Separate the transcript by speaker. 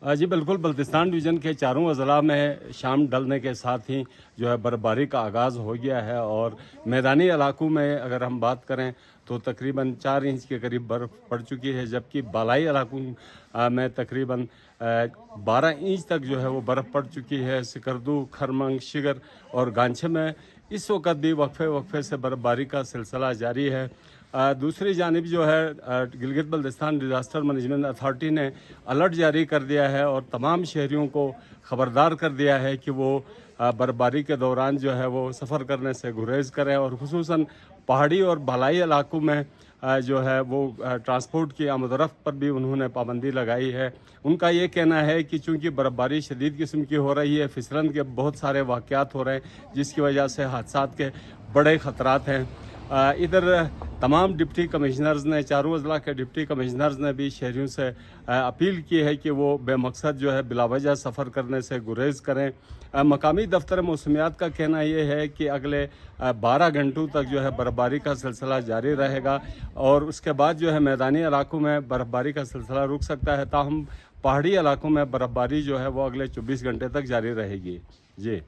Speaker 1: जी बिल्कुल, बल्तिस्तान डिवीज़न के चारों अज़ला में शाम ढलने के साथ ही जो है बर्फ़बारी का आगाज़ हो गया है और मैदानी इलाकों में अगर हम बात करें तो तकरीबन 4 इंच के करीब बर्फ़ पड़ चुकी है, जबकि बालाई इलाकों में तकरीबन 12 इंच तक जो है वो बर्फ़ पड़ चुकी है। सिकरदू, खरमंग, शिगर और गांछे में इस वक्त भी वक्फे वक्फे से बर्फ़बारी का सिलसिला जारी है। दूसरी जानिब जो है Gilgit Baltistan disaster management authority ने अलर्ट जारी कर दिया है और तमाम शहरियों को ख़बरदार कर दिया है कि वो बर्फ़बारी के दौरान जो है वो सफ़र करने से गुरेज़ करें और ख़ुसूसन पहाड़ी और बालाई इलाकों में जो है वो ट्रांसपोर्ट की आमद-ओ-रफ़्त पर भी उन्होंने पाबंदी लगाई है। उनका ये कहना है कि चूँकि बर्फ़बारी शदीद किस्म की हो रही है, फिसलन के बहुत सारे वाक़यात हो रहे हैं जिसकी वजह से हादसात के बड़े ख़तरात हैं। इधर तमाम डिप्टी कमिश्नर्स ने, चारों अज़ला के डिप्टी कमिश्नर्स ने भी शहरियों से अपील की है कि वो बेमकसद जो है बिलावजह सफ़र करने से गुरेज़ करें। मकामी दफ्तर मौसमियात का कहना ये है कि अगले 12 घंटों तक जो है बर्फ़बारी का सिलसिला जारी रहेगा और उसके बाद जो है मैदानी इलाकों में बर्फ़बारी का सिलसिला रुक सकता है, ताहम पहाड़ी इलाकों में बर्फ़बारी जो है वो अगले 24 घंटे तक जारी रहेगी। जी।